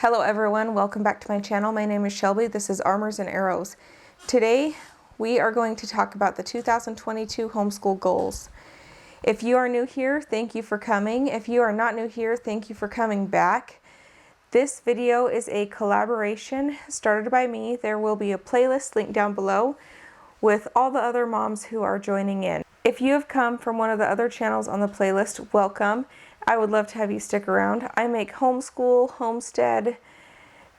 Hello everyone, welcome back to my channel. My name is Shelby. This is Armors and Arrows. Today we are going to talk about the 2022 Homeschool Goals. If you are new here, thank you for coming. If you are not new here, thank you for coming back. This video is a collaboration started by me. There will be a playlist linked down below with all the other moms who are joining in. If you have come from one of the other channels on the playlist, welcome. I would love to have you stick around. I make homeschool, homestead,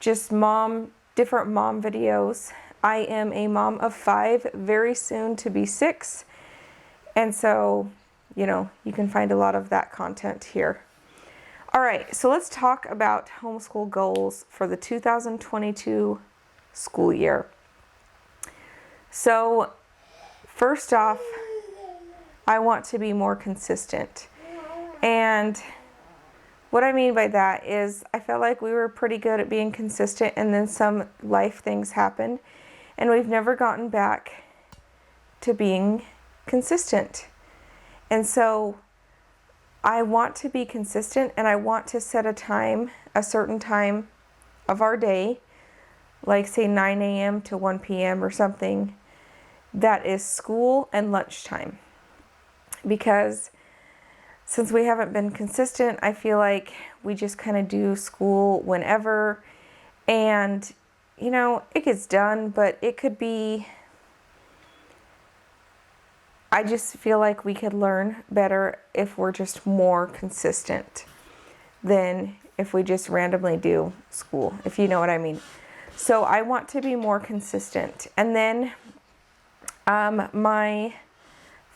just different mom videos. I am a mom of 5, very soon to be 6. And so, you can find a lot of that content here. All right, so let's talk about homeschool goals for the 2022 school year. So, first off, I want to be more consistent. And what I mean by that is I felt like we were pretty good at being consistent, and then some life things happened and we've never gotten back to being consistent. And so I want to be consistent, and I want to set a certain time of our day, like say 9 a.m. to 1 p.m. or something, that is school and lunchtime. Because since we haven't been consistent, I feel like we just kind of do school whenever, and it gets done, but it could be, I just feel like we could learn better if we're just more consistent than if we just randomly do school, if you know what I mean. So I want to be more consistent. And then my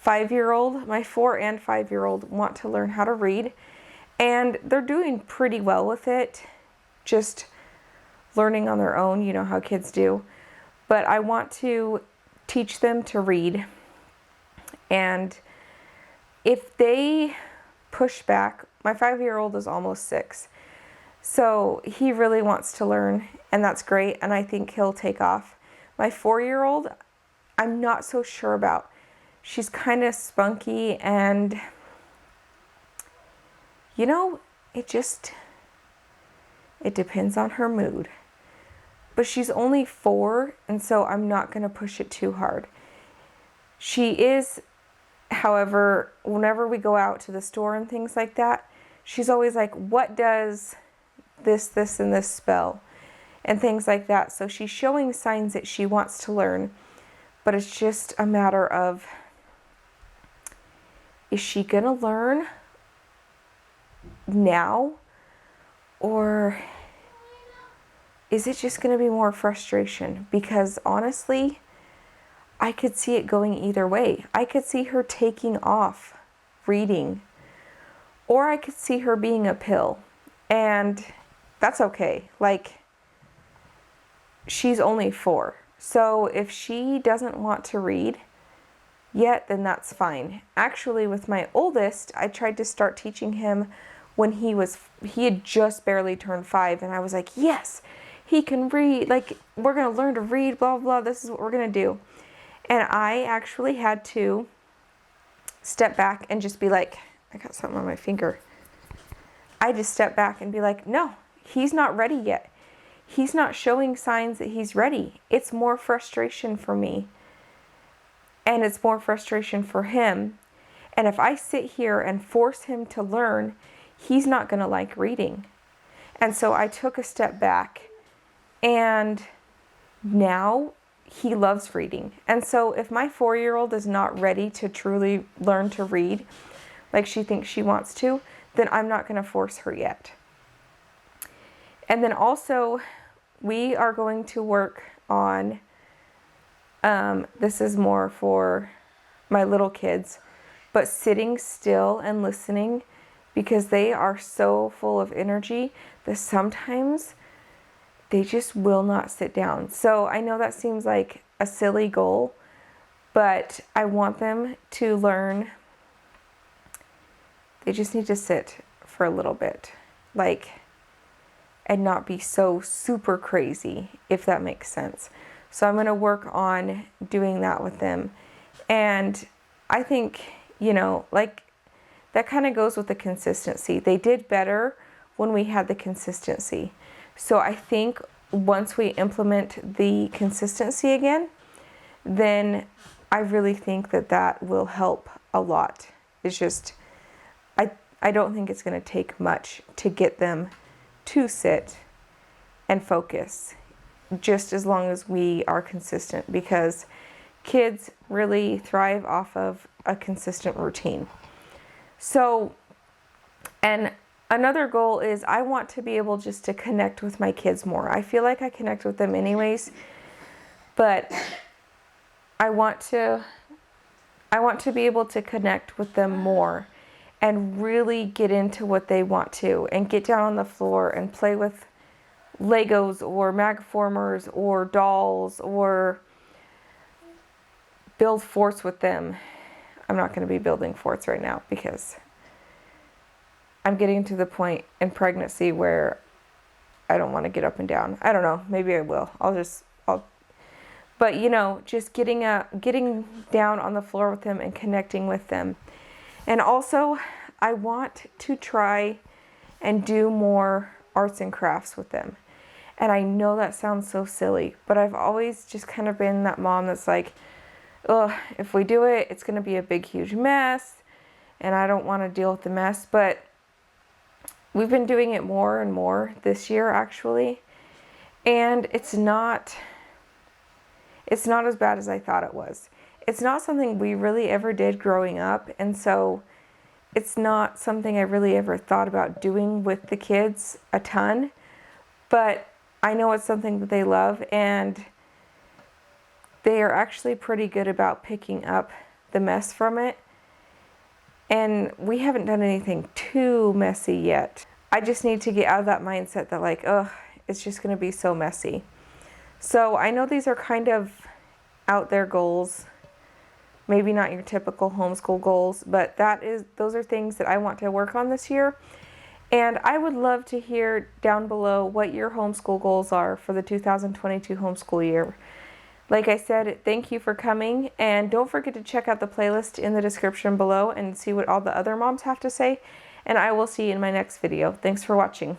5-year-old, my 4 and 5-year-old want to learn how to read, and they're doing pretty well with it, just learning on their own, you know how kids do. But I want to teach them to read, and if they push back, my 5-year-old is almost 6, so he really wants to learn, and that's great, and I think he'll take off. My 4-year-old, I'm not so sure about. She's kind of spunky, and it depends on her mood. But she's only 4, and so I'm not going to push it too hard. She is, however, whenever we go out to the store and things like that, she's always like, what does this, and this spell? And things like that. So she's showing signs that she wants to learn, but it's just a matter of, is she gonna learn now, or is it just gonna be more frustration? Because honestly, I could see it going either way. I could see her taking off reading, or I could see her being a pill, and that's okay. Like, she's only 4, so if she doesn't want to read yet, then that's fine. Actually, with my oldest, I tried to start teaching him when he had just barely turned 5, and I was like, yes, he can read, like, we're gonna learn to read, blah blah, this is what we're gonna do. And I actually had to step back and just be like, I got something on my finger. I just stepped back and be like, no, he's not ready yet. He's not showing signs that he's ready. It's more frustration for me, and it's more frustration for him. And if I sit here and force him to learn, he's not going to like reading. And so I took a step back, and now he loves reading. And so if my 4-year-old is not ready to truly learn to read like she thinks she wants to, then I'm not going to force her yet. And then also, we are going to work on, this is more for my little kids, but sitting still and listening, because they are so full of energy that sometimes they just will not sit down. So I know that seems like a silly goal, but I want them to learn. They just need to sit for a little bit, and not be so super crazy, if that makes sense. So I'm going to work on doing that with them. And I think, that kind of goes with the consistency. They did better when we had the consistency. So I think once we implement the consistency again, then I really think that that will help a lot. It's just, I don't think it's going to take much to get them to sit and focus, just as long as we are consistent, because kids really thrive off of a consistent routine. So, and another goal is I want to be able just to connect with my kids more. I feel like I connect with them anyways, but I want to be able to connect with them more and really get into what they want to, and get down on the floor and play with Legos or Magformers or dolls, or build forts with them. I'm not going to be building forts right now because I'm getting to the point in pregnancy where I don't want to get up and down. I don't know. Maybe I will. But you know, just getting down on the floor with them and connecting with them. And also, I want to try and do more arts and crafts with them. And I know that sounds so silly, but I've always just kind of been that mom that's like, oh, if we do it, it's going to be a big, huge mess, and I don't want to deal with the mess. But we've been doing it more and more this year, actually, and it's not as bad as I thought it was. It's not something we really ever did growing up, and so it's not something I really ever thought about doing with the kids a ton, but I know it's something that they love, and they are actually pretty good about picking up the mess from it. And we haven't done anything too messy yet. I just need to get out of that mindset that like, oh, it's just going to be so messy. So I know these are kind of out there goals, maybe not your typical homeschool goals, but those are things that I want to work on this year. And I would love to hear down below what your homeschool goals are for the 2022 homeschool year. Like I said, thank you for coming, and don't forget to check out the playlist in the description below and see what all the other moms have to say, and I will see you in my next video. Thanks for watching.